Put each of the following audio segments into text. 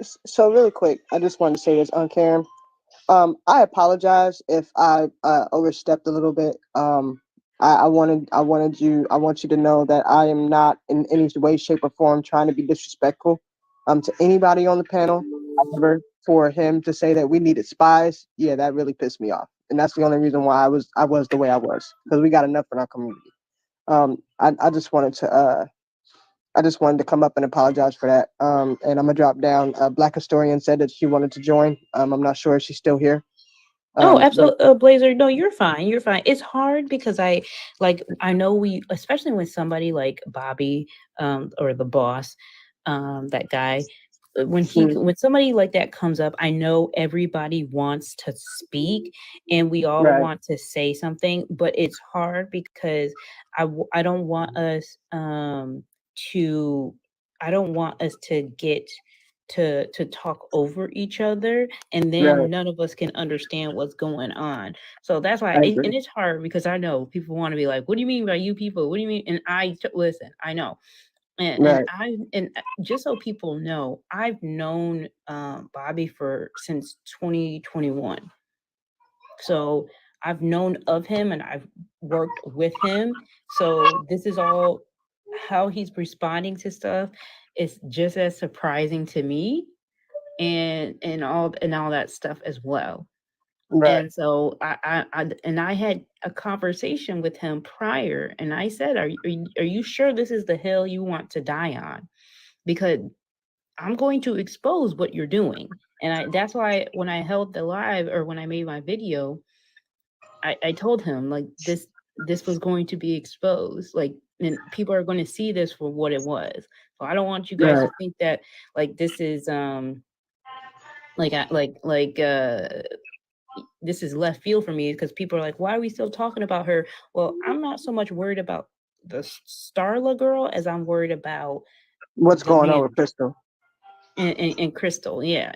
So really quick, I just wanted to say this on Karen. I apologize if I overstepped a little bit. I want you to know that I am not in any way, shape, or form trying to be disrespectful to anybody on the panel. However, for him to say that we needed spies, yeah, that really pissed me off, and that's the only reason why I was the way I was, because we got enough in our community. I just wanted to come up and apologize for that. And I'm gonna drop down. Black historian said that she wanted to join. I'm not sure if she's still here. Oh, But absolutely, Blazer. No, you're fine. You're fine. It's hard because I know we, especially when somebody like Bobby, or the boss, that guy, mm, when somebody like that comes up, I know everybody wants to speak and we all right, want to say something, but it's hard because I don't want us to I don't want us to get to talk over each other and then right. none of us can understand what's going on. So that's why I agree. and it's hard because I know people want to be like, what do you mean by you people, what do you mean? And listen, I know. Right, And just so people know, I've known Bobby for since 2021. So I've known of him and I've worked with him. So this is all how he's responding to stuff is just as surprising to me and all that stuff as well. right. And so I had a conversation with him prior, and I said, are you sure this is the hill you want to die on? Because I'm going to expose what you're doing. And that's why when I held the live or when I made my video, I told him like this was going to be exposed. Like and people are going to see this for what it was. So I don't want you guys Right. to think that like this is this is left field for me because people are like, why are we still talking about her? Well, I'm not so much worried about the Starla girl as I'm worried about What's the going on with manager Crystal? and Crystal, yeah,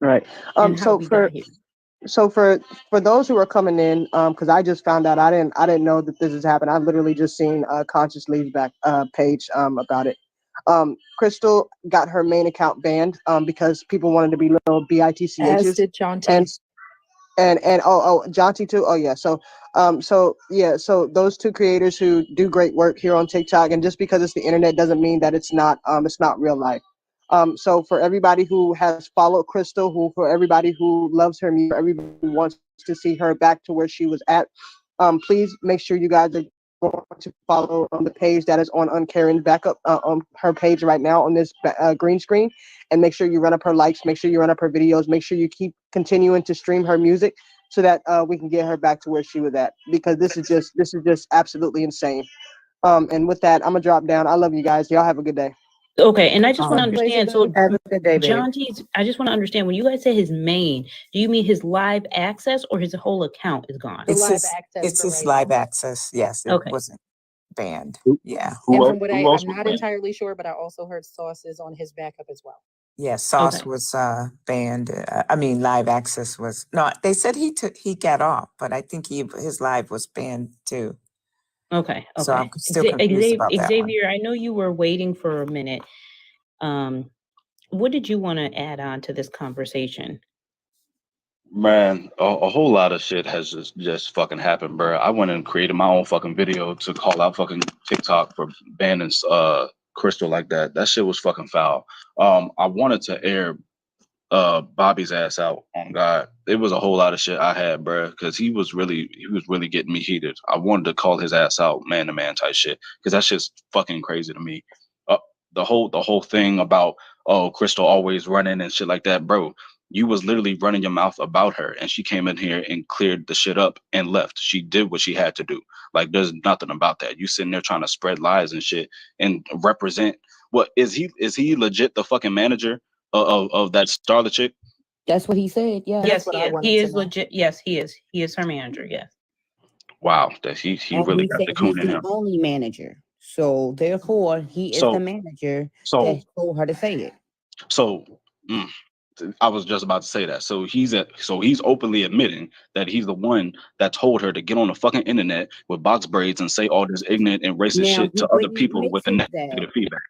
Right. and how So we got for here. those who are coming in, because I just found out, I didn't know that this has happened. I've literally just seen Conscious Leaves back page about it. Crystal got her main account banned because people wanted to be little As bitchs, did and Jonte. Jonty too. Oh yeah. So those two creators who do great work here on TikTok, and just because it's the internet doesn't mean that it's not real life. So for everybody who has followed Crystal, who for everybody who loves her music, everybody who wants to see her back to where she was at, please make sure you guys are going to follow the page that is on Karen's backup on her page right now on this green screen, and make sure you run up her likes, make sure you run up her videos, make sure you keep continuing to stream her music so that we can get her back to where she was at, because this is just absolutely insane. And with that, I'm gonna drop down. I love you guys. Y'all have a good day. Okay, and I just want to What Blazer understand. go? So, Have a good day, babe. John T's, I just want to understand when you guys say his main, do you mean his live access or his whole account is gone? The It's live his access it's for his right live now. access. Yes, it Okay. wasn't banned. Who, Yeah. And who else? from what Who else I'm was not banned? entirely sure, but I also heard Sauce is on his backup as well. Yeah, Sauce Okay. was banned. I mean, live access was no. They said he got off, but I think his live was banned too. Okay. So I'm Okay. still confused about that one. Xavier, I know you were waiting for a minute. Um, what did you want to add on to this conversation? Man, a whole lot of shit has just fucking happened, bro. I went and created my own fucking video to call out fucking TikTok for banning Crystal like that. That shit was fucking foul. I wanted to air Bobby's ass out on God. It was a whole lot of shit I had, bro, because he was really getting me heated. I wanted to call his ass out, man to man type shit, because that shit's fucking crazy to me. Uh, the whole thing about, oh, Crystal always running and shit like that, bro. You was literally running your mouth about her, and she came in here and cleared the shit up and left. She did what she had to do. Like, there's nothing about that. You sitting there trying to spread lies and shit and represent. What is he? Is he legit the fucking manager of that Starla chick? That's what he said. Yeah. That's Yes, what he I is. He wanted to is know. legit. Yes, he is. He is her manager. Yes. Wow, that he And really he got said the he's coon in the him. only manager. So therefore, he is the So manager so that told her to say it. so mm, I was just about to say that. So he's openly admitting that he's the one that told her to get on the fucking internet with box braids and say all this ignorant and racist Now shit to when other he people with the mentions that, negative feedback.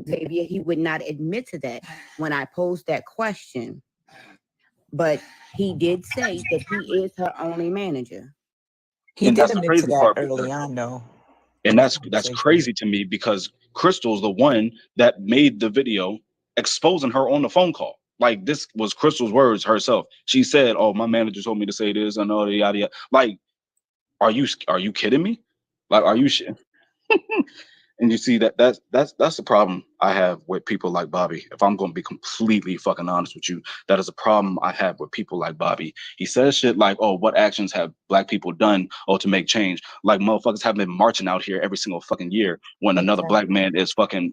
Xavier, he would not admit to that when I posed that question. But he did say that he is her only manager. He And did that's the admit to crazy that part early because, on, though. and that's crazy to me because Crystal's the one that made the video exposing her on the phone call. Like this was Crystal's words herself. She said, "Oh, my manager told me to say this and all the yada yada." Like, are you kidding me? Like, are you shit? And you see that's the problem I have with people like Bobby. If I'm going to be completely fucking honest with you, that is a problem I have with people like Bobby. He says shit like, "Oh, what actions have black people done to make change?" Like motherfuckers have been marching out here every single fucking year when another black man is fucking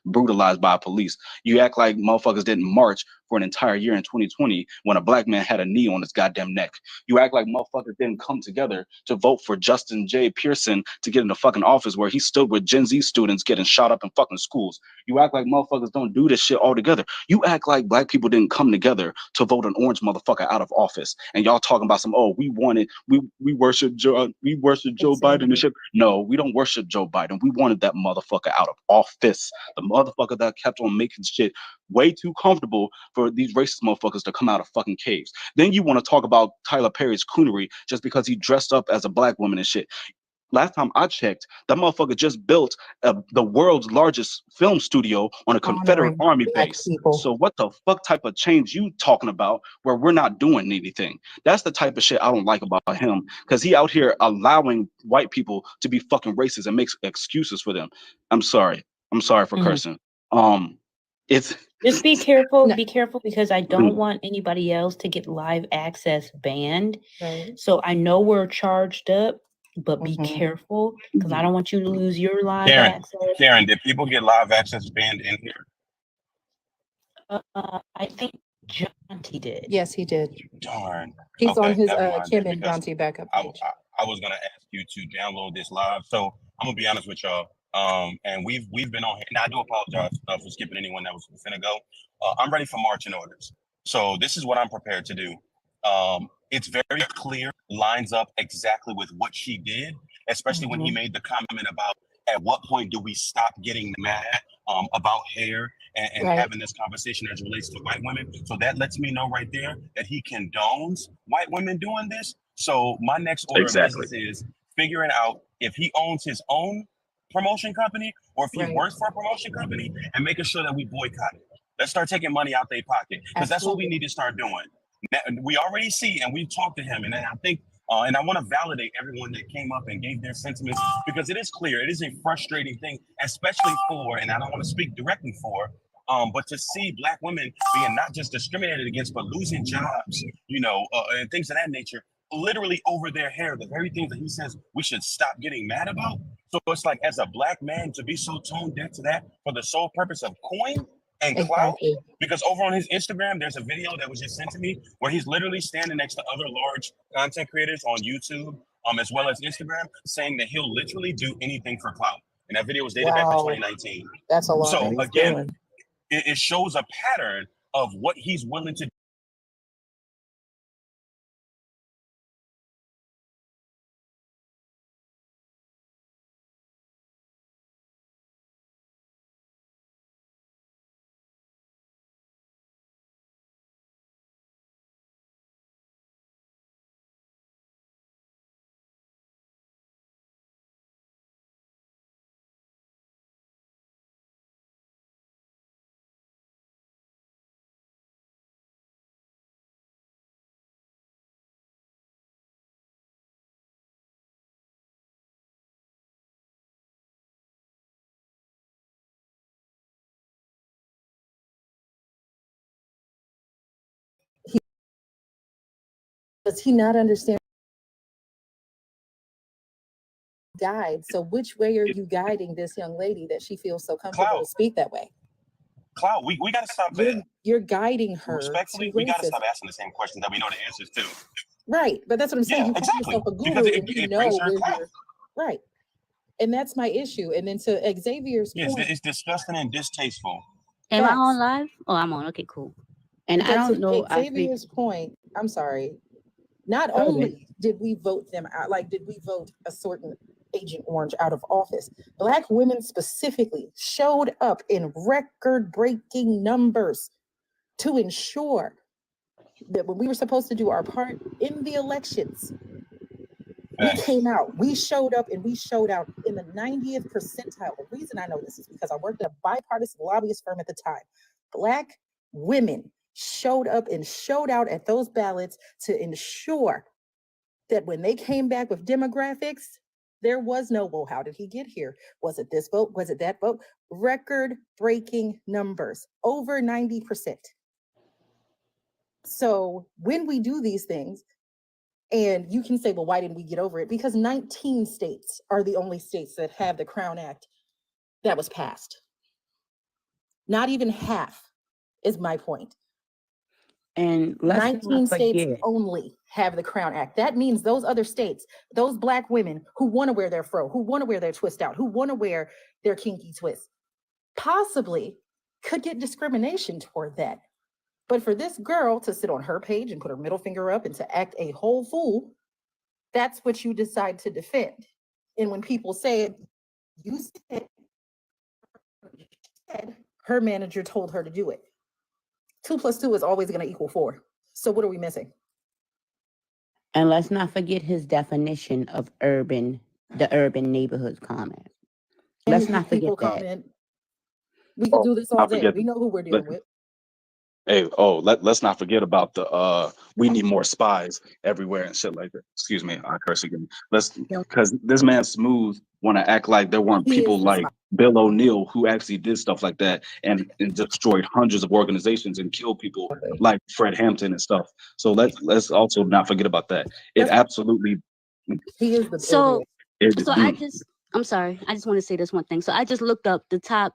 brutalized by police. You act like motherfuckers didn't march for an entire year in 2020 when a black man had a knee on his goddamn neck. You act like motherfuckers didn't come together to vote for Justin J. Pearson to get in the fucking office where he stood with Gen Z students getting shot up in fucking schools. You act like motherfuckers don't do this shit all together. You act like black people didn't come together to vote an orange motherfucker out of office. And y'all talking about some, oh, we worship Joe Biden and shit. No, we don't worship Joe Biden. We wanted that motherfucker out of office. The motherfucker that kept on making shit way too comfortable for these racist motherfuckers to come out of fucking caves. Then you want to talk about Tyler Perry's coonery just because he dressed up as a black woman and shit. Last time I checked, that motherfucker just built the world's largest film studio on a Confederate Honoring Army black base. people. So what the fuck type of change you talking about where we're not doing anything? That's the type of shit I don't like about him, because he out here allowing white people to be fucking racist and makes excuses for them. I'm sorry. I'm sorry for cursing. It's Just be careful. No. Be careful because I don't want anybody else to get live access banned. Right. So I know we're charged up, but be Mhm. careful because I don't want you to lose your live Karen, access. Karen, did people get live access banned in here? I think Jonty did. Yes, he did. Darn. He's on Okay, his never mind Kim then, and because Jonty backup I, page. I was gonna ask you to download this live. So I'm gonna be honest with y'all. And we've been on here. Now I do apologize for skipping anyone that was finna go. I'm ready for marching orders. So this is what I'm prepared to do. It's very clear, lines up exactly with what she did, especially when he made the comment about at what point do we stop getting mad about hair and Right. having this conversation as it relates to white women. So that lets me know right there that he condones white women doing this. So my next order of exactly. business is figuring out if he owns his own promotion company or if he Right. works for a promotion company and making sure that we boycott it. Let's start taking money out their pocket because that's what we Absolutely. need to start doing. Now, we already see and we've talked to him, and I think and I want to validate everyone that came up and gave their sentiments because it is clear, it is a frustrating thing, especially for, and I don't want to speak directly for, but to see black women being not just discriminated against, but losing jobs, and things of that nature, literally over their hair, the very things that he says we should stop getting mad about. So it's like, as a black man, to be so tone deaf to that for the sole purpose of coin and clout. Exactly. Because over on his Instagram, there's a video that was just sent to me where he's literally standing next to other large content creators on YouTube, as well as Instagram, saying that he'll literally do anything for clout. And that video was dated back to Wow. 2019. That's a lot. So What he's again, doing. it shows a pattern of what he's willing to do. Does he not understand? Guide. So which way are you guiding this young lady that she feels so comfortable to Clout. speak that way? Clout, we got to stop that. You're guiding her Respectfully, to we got to racism. stop asking the same questions that we know the answers to. Right. But that's what I'm saying. Yeah, You call exactly. yourself a Because guru and you it know brings her where clout. you're right. And that's my issue. And then to Xavier's Yes, point, it's disgusting and distasteful. Am I on facts. live? Oh, I'm on. Okay, cool. And I But don't know. to Xavier's point, I'm sorry. Not Go ahead. only did we vote them out, like did we vote a certain Agent Orange out of office. Black women specifically showed up in record-breaking numbers to ensure that when we were supposed to do our part in the elections, we came out, we showed up, and we showed out in the 90th percentile. The reason I know this is because I worked at a bipartisan lobbyist firm at the time. Black women showed up and showed out at those ballots to ensure that when they came back with demographics, there was no, well, how did he get here? Was it this vote? Was it that vote? Record-breaking numbers, over 90%. So when we do these things, and you can say, well, why didn't we get over it? Because 19 states are the only states that have the Crown Act that was passed. Not even half is my point. And let's 19 states only have the Crown Act. That means those other states, those Black women who want to wear their fro, who want to wear their twist out, who want to wear their kinky twist, possibly could get discrimination toward that. But for this girl to sit on her page and put her middle finger up and to act a whole fool, that's what you decide to defend. And when people say it, you said her manager told her to do it. 2 + 2 is always going to equal 4. So what are we missing? And let's not forget his definition of the urban neighborhoods comment. Let's not forget that. We can do this all day. We know who we're dealing with. Hey, let's not forget about the we need more spies everywhere and shit like that. Excuse me, I curse again. Because this man Smooth want to act like there weren't people like Bill O'Neill who actually did stuff like that and destroyed hundreds of organizations and killed people like Fred Hampton and stuff. So let's also not forget about that. It absolutely. He is the so I'm sorry. I just want to say this one thing. So I just looked up the top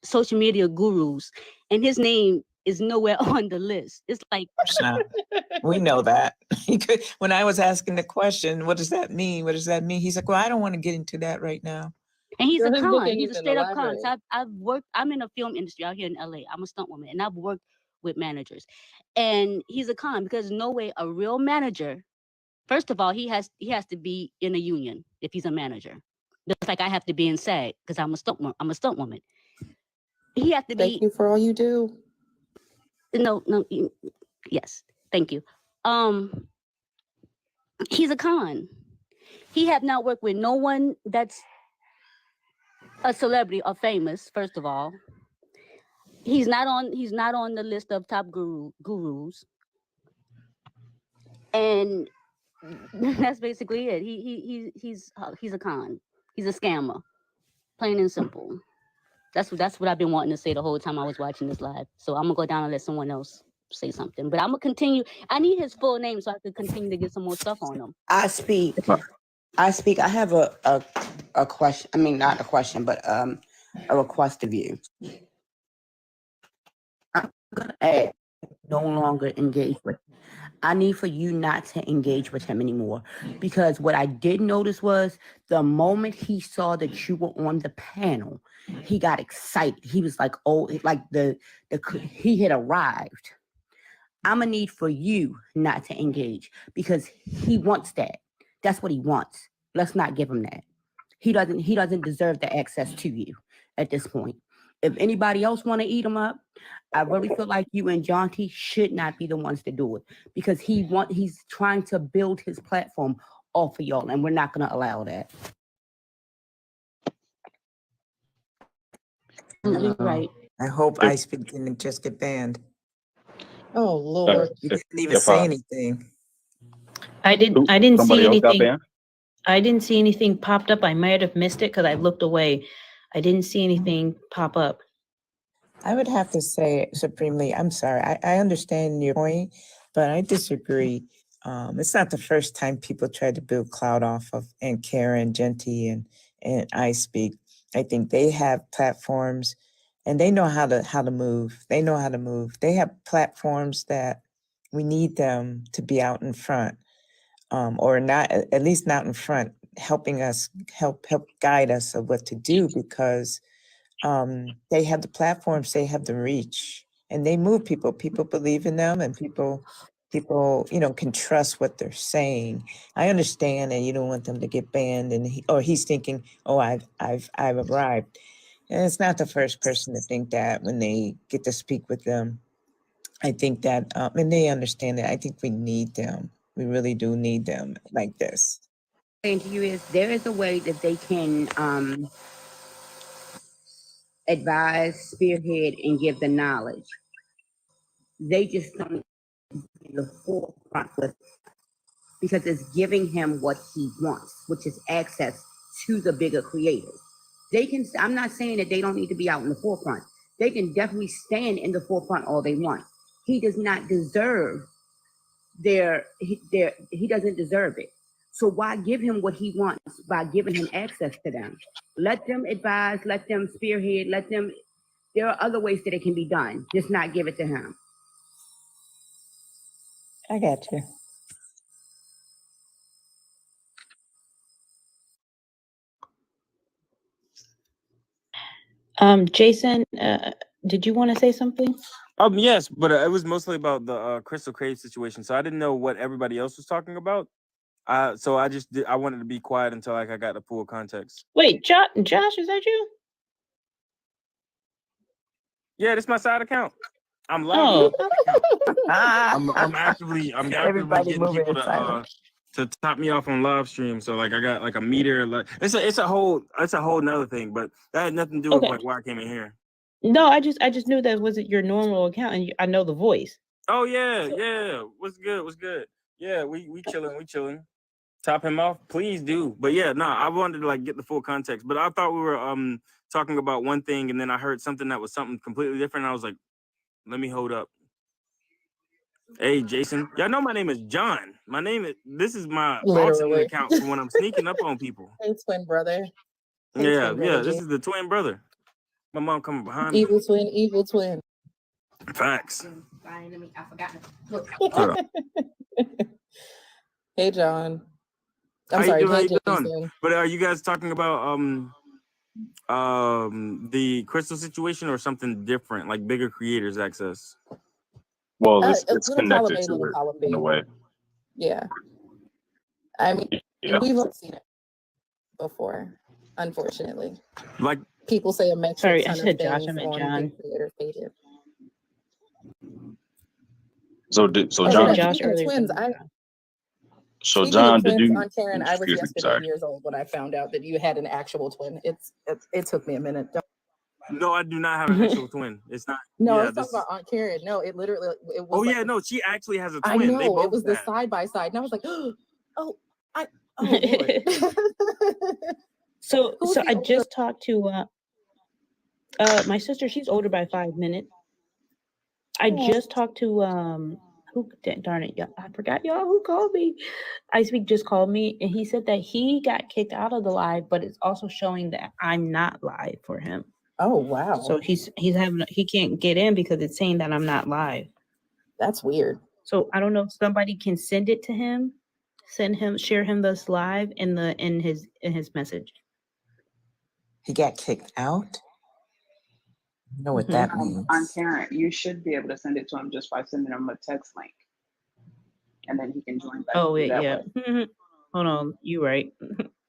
social media gurus, and his name is nowhere on the list. It's like we know that. When I was asking the question, what does that mean? What does that mean? He's like, well, I don't want to get into that right now. And he's a con. He's a straight up con. So I'm in the film industry out here in LA. I'm a stunt woman, and I've worked with managers. And he's a con because no way a real manager, first of all, he has to be in a union if he's a manager. Just like I have to be in SAG because I'm a stunt woman. He has to be. Thank you for all you do. No, yes, thank you. He's a con. He have not worked with no one that's a celebrity or famous. First of all, he's not on the list of top gurus, and that's basically it. He's a con. He's a scammer, plain and simple. That's what I've been wanting to say the whole time I was watching this live. So I'm gonna go down and let someone else say something. But I'm gonna continue. I need his full name so I can continue to get some more stuff on him. I speak. I have a question. I mean, not a question, but a request of you. I'm gonna add no longer engage with him. I need for you not to engage with him anymore, because what I did notice was the moment he saw that you were on the panel, he got excited. He was like, oh, like he had arrived. I'm gonna need for you not to engage because he wants that. That's what he wants. Let's not give him that. He doesn't deserve the access to you at this point. If anybody else want to eat him up, I really feel like you and Jonty should not be the ones to do it, because he's trying to build his platform off of y'all, and we're not going to allow that. Right. I hope I Speak didn't just get banned. Oh Lord! You didn't even say anything. I didn't see anything. Banned? I didn't see anything popped up. I might have missed it because I looked away. I didn't see anything pop up. I would have to say, Supremely, I'm sorry. I understand your point, but I disagree. It's not the first time people tried to build clout off of and Karen, Genty, and I Speak. I think they have platforms and they know how to move. They know how to move. They have platforms that we need them to be out in front, or not, at least not in front, helping us, help guide us of what to do, because they have the platforms, they have the reach, and they move people. People believe in them, and people people, can trust what they're saying. I understand that you don't want them to get banned, and he's thinking, oh, I've arrived. And it's not the first person to think that when they get to speak with them. I think that, and they understand that. I think we need them. We really do need them like this. Saying to you is there is a way that they can advise, spearhead, and give the knowledge. They just don't be the forefront with, because it's giving him what he wants, which is access to the bigger creators. They can. I'm not saying that they don't need to be out in the forefront. They can definitely stand in the forefront all they want. He does not deserve he doesn't deserve it. So why give him what he wants by giving him access to them? Let them advise, let them spearhead, there are other ways that it can be done. Just not give it to him. I got you. Jason, did you want to say something? Yes, but it was mostly about the Crystal Crave situation. So I didn't know what everybody else was talking about. So I wanted to be quiet until I got the full context. Wait, Josh, is that you? Yeah, this is my side account. I'm live. I'm actively getting people to top me off on live stream. So I got a meter. It's a whole nother thing, but that had nothing to do with why I came in here. No, I just knew that wasn't your normal account, and I know the voice. Oh yeah. What's good? Yeah, we chilling. Top him off, please do. But yeah, I wanted to get the full context. But I thought we were talking about one thing, and then I heard something that was something completely different. And I was like, let me hold up. Hey, Jason, y'all know my name is John. This is my alternate account for when I'm sneaking up on people. Hey, twin brother. Hey, this is the twin brother. My mom coming behind me. Evil twin. Facts. I forgot. Hey, John. I'm sorry. Hey, Jason. But are you guys talking about the Crystal situation or something different, like bigger creators access? Well, it's connected to it in a way. Yeah. I mean, we've all seen it before, unfortunately. Like people say a metric Sorry, ton I said of Josh, things I meant on John. big creator pages. So John, Josh earlier. Twins, so John, did you? On Karen, I was yesterday years old when I found out that you had an actual twin. It took me a minute. No, I do not have an actual twin. It's not. No, I was talking about Aunt Karen. No, it literally it was. Oh yeah, no, she actually has a twin. I know they both it was the side by side, and I was like, oh Lord. So I just talked to my sister. She's older by 5 minutes. I just talked to who, darn it, y'all, I forgot y'all who called me. Iceweek just called me, and he said that he got kicked out of the live, but it's also showing that I'm not live for him. Oh wow! So he can't get in because it's saying that I'm not live. That's weird. So I don't know if somebody can send it to him, share him this live in his message. He got kicked out. I know what that means. On Karen, you should be able to send it to him just by sending him a text link, and then he can join back. Oh wait, yeah. Hold on, you right.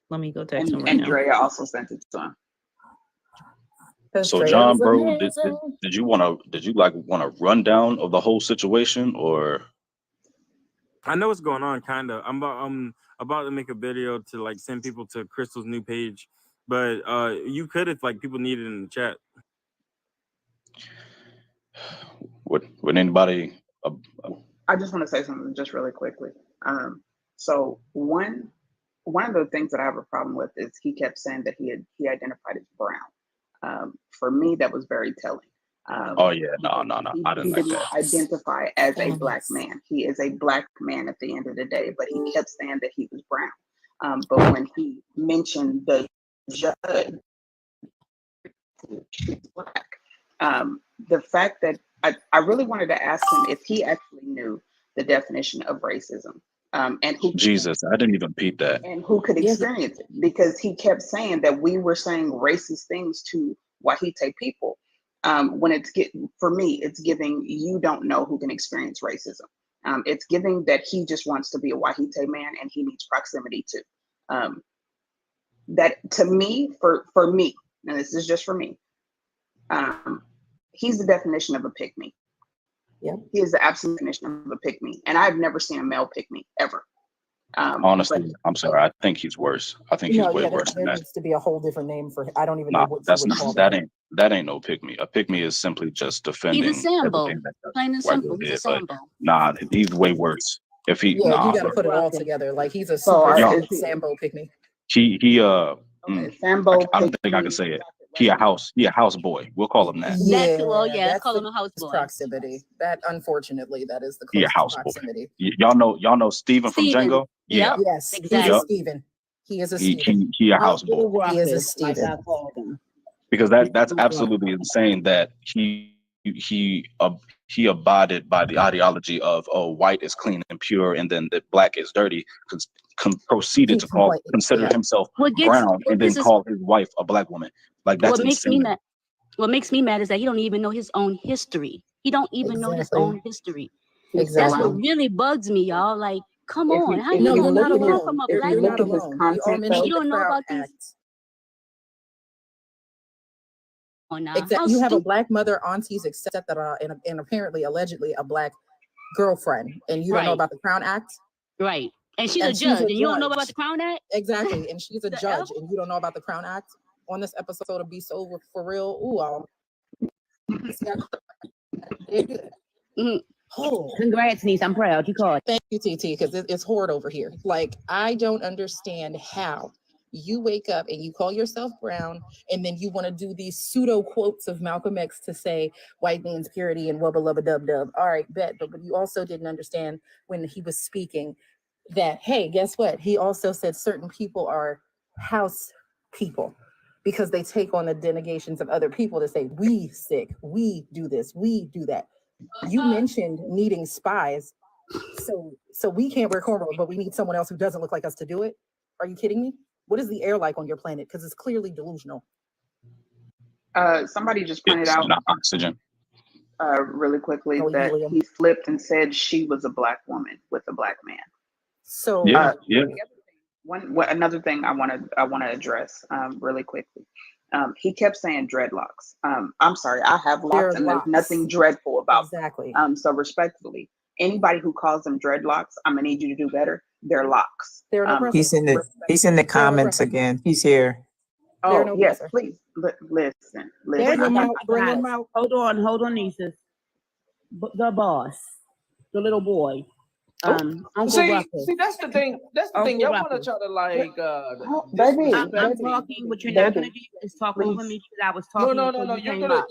Let me go text him right and now. Drea also sent it to him. So John, bro, did you want to rundown of the whole situation, or? I know what's going on, kind of. I'm about to make a video to send people to Crystal's new page, but you could if people need it in the chat. Would anybody? I just want to say something just really quickly. So one of the things that I have a problem with is he kept saying that he identified as brown. For me, that was very telling. Oh yeah, no. I didn't like that. Identify as a black man. He is a black man at the end of the day, but he kept saying that he was brown. But when he mentioned the judge, he's black. The fact that I really wanted to ask him if he actually knew the definition of racism. And who Jesus, I didn't even peep that. And who could experience it, because he kept saying that we were saying racist things to Wahite people. When for me, it's giving you don't know who can experience racism. It's giving that he just wants to be a Wahite man and he needs proximity too. That to me, for me, and this is just for me, he's the definition of a pick-me. Yep. He is the absolute definition of a pick-me. And I've never seen a male pick-me, ever. Honestly, I'm sorry. I think he's worse. I think he's way worse than there that. needs to be a whole different name for. I don't even know Nah, what that's you would not call that ain't no pick me. A pick me is simply just defending He's a Sambo. everything that Plain and white simple. girl He's a did. But Sambo. nah, he's way worse. If he Yeah, you got to bro. put it all together. Like he's a So super is he, Sambo pick-me. He Sambo I don't think I can say it. He a house boy. We'll call him that. That too. Oh yeah, that's call the him a house boy. proximity. That unfortunately, that is the He a closest house boy. proximity. Y'all know Steven from Steven. Django? Yeah. Yep. Yes, Exactly. he's a Steven. He is a Steven. He a house boy. He is a Like Steven. I called him. Because that's absolutely insane that he abided by the ideology of white is clean and pure and then that black is dirty, proceeded to consider himself brown and then call his wife a black woman. Like that's insane. What makes me mad is that he don't even know his own history. He don't even know his own history. That's what really bugs me, y'all. Like, come on, how you gonna come from a black woman? You don't know about these. Exactly. You have a black mother, aunties, etc., and apparently, allegedly, a black girlfriend, and you don't know about the Crown Act. Right. And she's a judge, and you don't know about the Crown Act? Exactly. And she's a judge, and you don't know about the Crown Act. On this episode of Be Sober for Real, Congrats, niece. I'm proud. You called. Thank you, TT, because it's horde over here. Like, I don't understand how you wake up and you call yourself brown, and then you want to do these pseudo quotes of Malcolm X to say white means purity and wubba lubba dub dub. All right, bet. But you also didn't understand when he was speaking that, hey, guess what? He also said certain people are house people because they take on the denegations of other people to say, we sick, we do this, we do that. You mentioned needing spies. So we can't wear cornrows, but we need someone else who doesn't look like us to do it. Are you kidding me? What is the air like on your planet? Because it's clearly delusional. Somebody just pointed out not oxygen. Really quickly that he flipped and said she was a black woman with a black man. So another thing I want to address really quickly. He kept saying dreadlocks. I'm sorry, I have locks and there's nothing dreadful about them. So respectfully, anybody who calls them dreadlocks, I'm gonna need you to do better. They're locks. He's in the comments again. He's here. Oh yes, please listen. Bring him out. Hold on, nieces. The boss, the little boy. See, that's the thing. That's the thing. Y'all want to try to like, baby. I'm talking. What you're not gonna do is talk over me because I was talking. No. You're gonna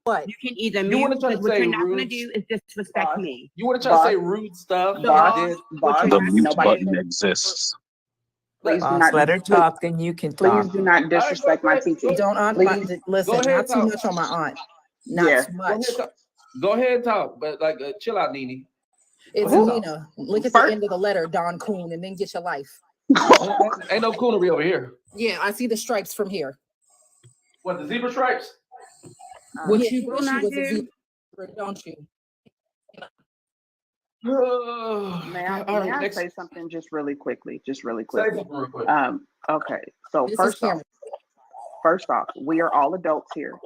What? You can either mute because what you're not gonna do is disrespect me. You want to try to say rude stuff? The mute button exists. Please do let her not talk, then you can talk. Please do not disrespect my TT. Don't listen. Not too much on my aunt. Not too much. Go ahead and talk, but like, chill out, Nene. It's Nina. Look at the end of the letter, Don Coon, and then get your life. Ain't no coonery over here. Yeah, I see the stripes from here. What, the zebra stripes? What you wish you was a zebra, don't you? May I say something just really quickly? Okay, so first off, we are all adults here.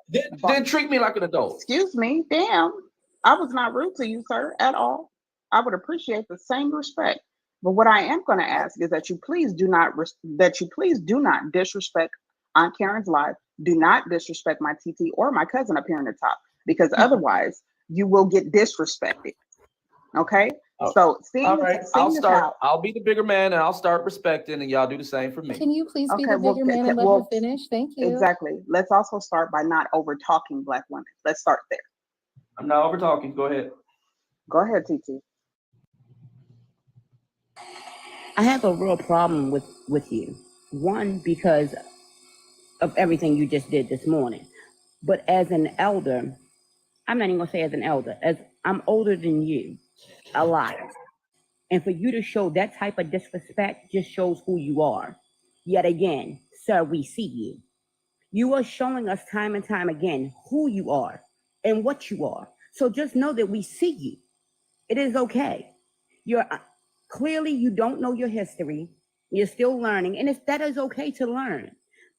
Then treat me like an adult. Excuse me, damn. I was not rude to you, sir, at all. I would appreciate the same respect. But what I am going to ask is that you please do not disrespect Aunt Karen's live. Do not disrespect my TT or my cousin up here in the top, because otherwise you will get disrespected. Okay? So all right, I'll be the bigger man and I'll start respecting, and y'all do the same for me. Can you please be the bigger man and let her finish? Thank you. Exactly. Let's also start by not over talking black women. Let's start there. I'm not over talking. Go ahead. Go ahead, TT. I have a real problem with you. One, because of everything you just did this morning. But as an elder, I'm not even gonna say as an elder, as I'm older than you a lot. And for you to show that type of disrespect just shows who you are. Yet again, sir, we see you. You are showing us time and time again who you are and what you are. So just know that we see you. It is okay. You're clearly you don't know your history. You're still learning, and that is okay to learn.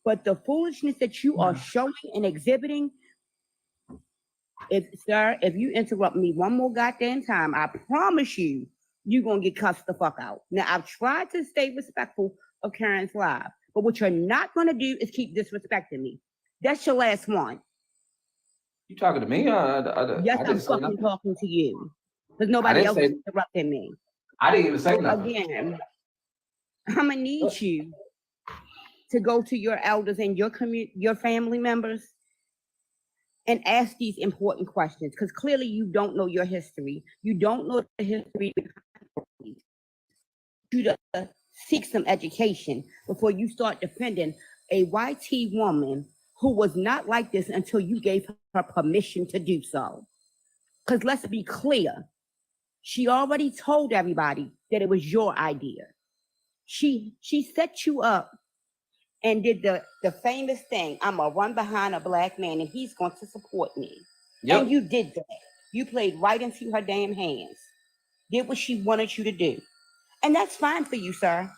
But the foolishness that you are showing and exhibiting, if you interrupt me one more goddamn time, I promise you, you're gonna get cussed the fuck out. Now I've tried to stay respectful of Karen's live, but what you're not gonna do is keep disrespecting me. That's your last one. You talking to me? Yes, I I'm didn't say fucking nothing. talking to you. Because I nobody didn't else say. is interrupting me. I didn't even say So nothing. again, I'm gonna need you to go to your elders and your family members and ask these important questions, because clearly you don't know your history. You don't know the history. You to seek some education before you start defending a YT woman who was not like this until you gave her permission to do so. Because let's be clear, she already told everybody that it was your idea. She set you up and did the famous thing. I'm gonna run behind a black man and he's going to support me. Yep. And you did that. You played right into her damn hands. Did what she wanted you to do. And that's fine for you, sir.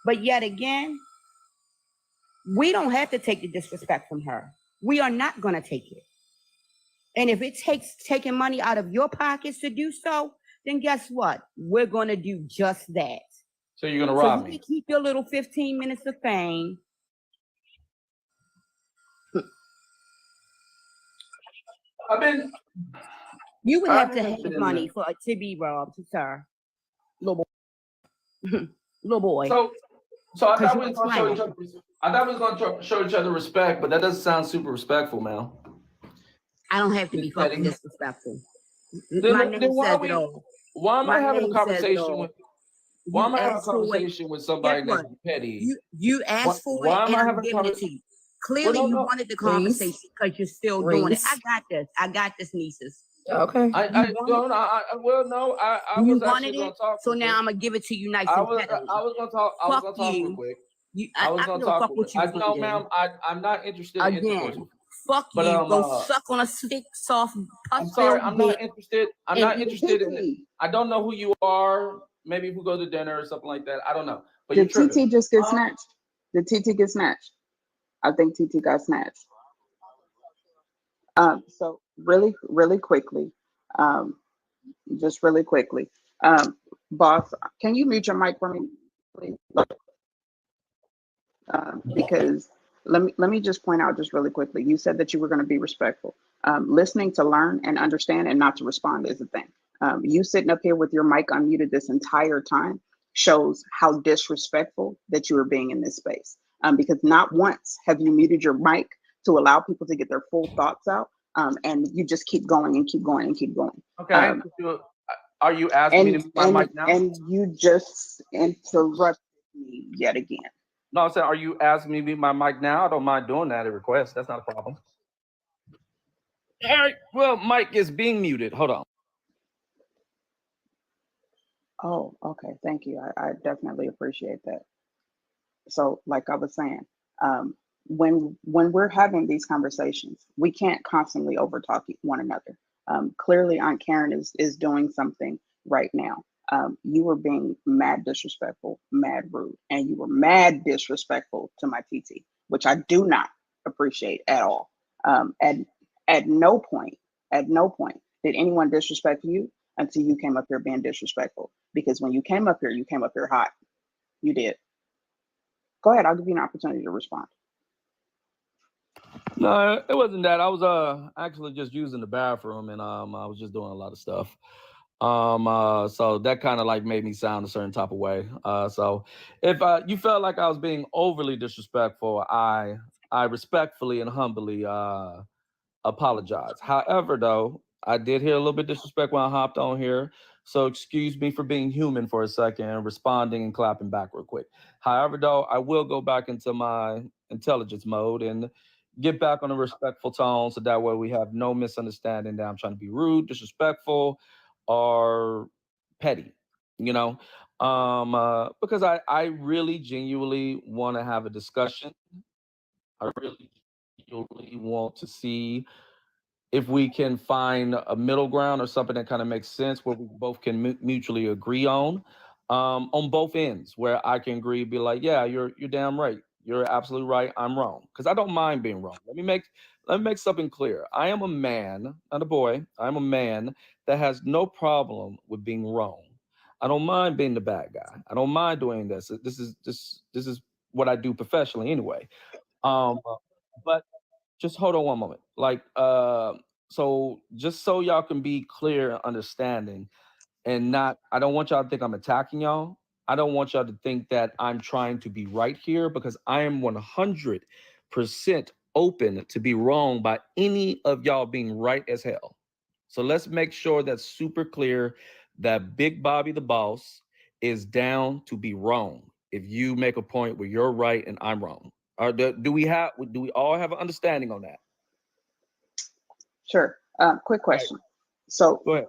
But yet again, we don't have to take the disrespect from her. We are not gonna take it. And if it takes taking money out of your pockets to do so, then guess what? We're gonna do just that. So you're gonna rob you me? Can keep your little 15 minutes of fame. You would have to have money to be robbed, sir. Little boy. Little boy. So I thought we was gonna show each other. I thought we was gonna show each other respect, but that doesn't sound super respectful, man. I don't have to be fucking disrespectful. My name says it all. Why am I having a conversation with? Why am I having a conversation with somebody that's petty? You asked for it, and I'm giving it to you. Clearly, you wanted the conversation because you're still doing it. I got this, nieces. Okay. I was actually going to talk. So now I'm gonna give it to you nice and petty. I was going to talk. I was going to talk real quick. I was going to talk. No, ma'am. I'm not interested in intercourse. Fuck you. Go suck on a stick, soft. I'm sorry. I'm not interested. I'm not interested in it. I don't know who you are. Maybe if we go to dinner or something like that. I don't know. But did TT just get snatched? Did TT get snatched? I think TT got snatched. So really quickly, just really quickly, boss, can you mute your mic for me, please? Because let me just point out just really quickly. You said that you were going to be respectful. Listening to learn and understand and not to respond is the thing. You sitting up here with your mic unmuted this entire time shows how disrespectful that you are being in this space. Because not once have you muted your mic to allow people to get their full thoughts out. And you just keep going and keep going and keep going. Okay. Are you asking me to mute my mic now? And you just interrupted me yet again. No, I said, are you asking me to mute my mic now? I don't mind doing that at request. That's not a problem. All right. Well, mic is being muted. Hold on. Oh, okay. Thank you. I definitely appreciate that. So, like I was saying, when we're having these conversations, we can't constantly overtalk one another. Clearly, Aunt Karen is doing something right now. You were being mad disrespectful, mad rude, and you were mad disrespectful to my TT, which I do not appreciate at all. At no point did anyone disrespect you until you came up here being disrespectful. Because when you came up here hot. You did. Go ahead. I'll give you an opportunity to respond. No, it wasn't that. I was actually just using the bathroom, and I was just doing a lot of stuff. So that kind of like made me sound a certain type of way. So if you felt like I was being overly disrespectful, I respectfully and humbly apologize. However, though, I did hear a little bit of disrespect when I hopped on here. So excuse me for being human for a second and responding and clapping back real quick. However, though, I will go back into my intelligence mode and get back on a respectful tone so that way we have no misunderstanding that I'm trying to be rude, disrespectful, or petty, because I really genuinely want to have a discussion. I really genuinely want to see if we can find a middle ground or something that kind of makes sense where we both can mutually agree on both ends, where I can agree, be like, yeah, you're damn right. You're absolutely right. I'm wrong. Because I don't mind being wrong. Let me make something clear. I am a man, not a boy. I'm a man that has no problem with being wrong. I don't mind being the bad guy. I don't mind doing this. This is what I do professionally anyway. But just hold on one moment. Like, so just so y'all can be clear and understanding, and not, I don't want y'all to think I'm attacking y'all. I don't want y'all to think that I'm trying to be right here, because I am 100% open to be wrong by any of y'all being right as hell. So let's make sure that's super clear that Big Bobby the boss is down to be wrong if you make a point where you're right and I'm wrong. Or do we all have an understanding on that? Sure. Quick question. So Go ahead.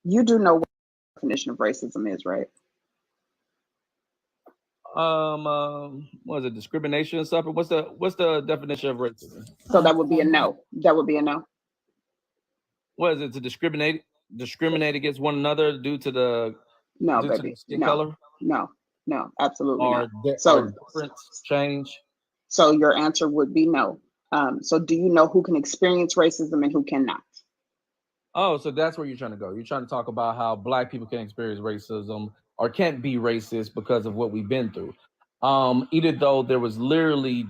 you do know what the definition of racism is, right? What is it? Discrimination or something? What's the definition of racism? So that would be a no. That would be a no. What is it? To discriminate against one another due to the baby. skin color? No, absolutely Or not. So difference change? So your answer would be no. So do you know who can experience racism and who cannot? Oh, so that's where you're trying to go. You're trying to talk about how Black people can experience racism or can't be racist because of what we've been through. Even though there was literally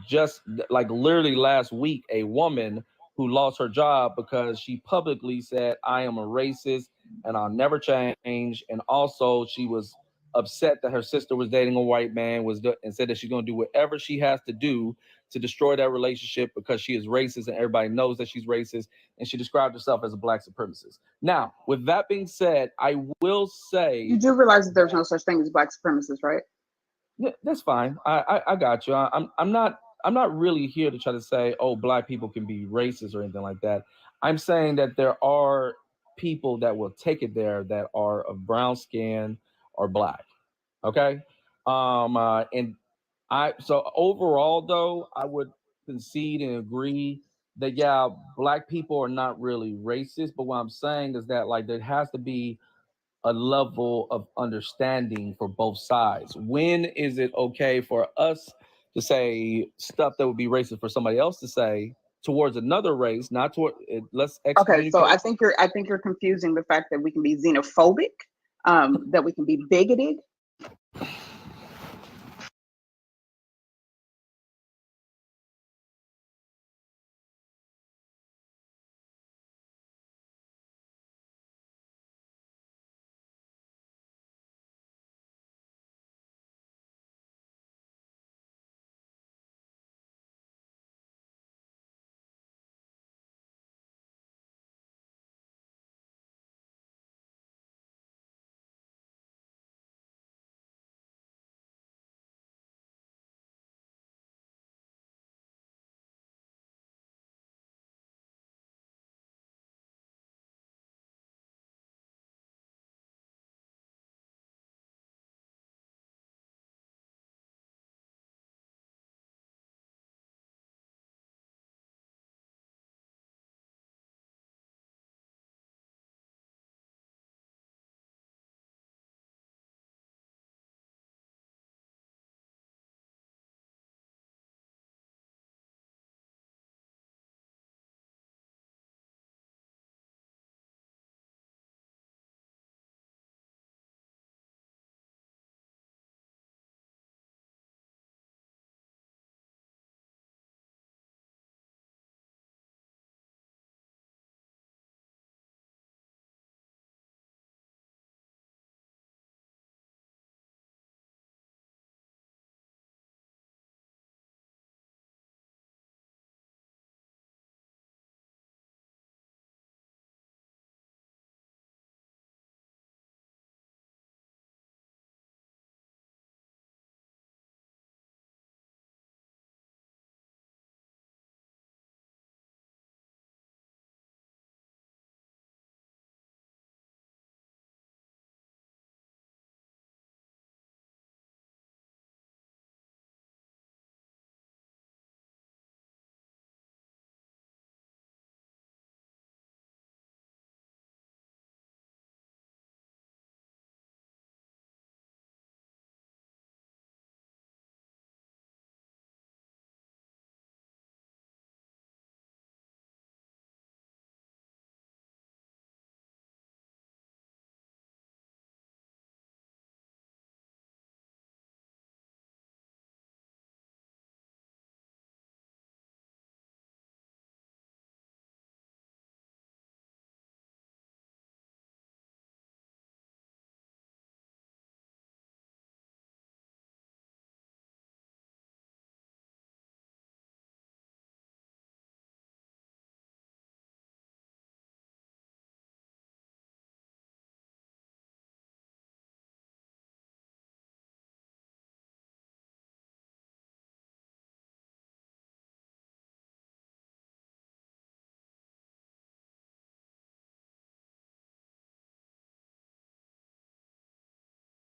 last week, a woman who lost her job because she publicly said, I am a racist and I'll never change. And also she was upset that her sister was dating a white man, and said that she's going to do whatever she has to do to destroy that relationship because she is racist and everybody knows that she's racist. And she described herself as a Black supremacist. Now, with that being said, I will say, you do realize that there's no such thing as Black supremacists, right? Yeah, that's fine. I got you. I'm not really here to try to say, oh, Black people can be racist or anything like that. I'm saying that there are people that will take it there that are of brown skin or Black. Okay. And so overall though, I would concede and agree that yeah, Black people are not really racist. But what I'm saying is that like there has to be a level of understanding for both sides. When is it okay for us to say stuff that would be racist for somebody else to say towards another race, not toward let's Okay, so excommunicate. I think you're confusing the fact that we can be xenophobic, that we can be bigoted,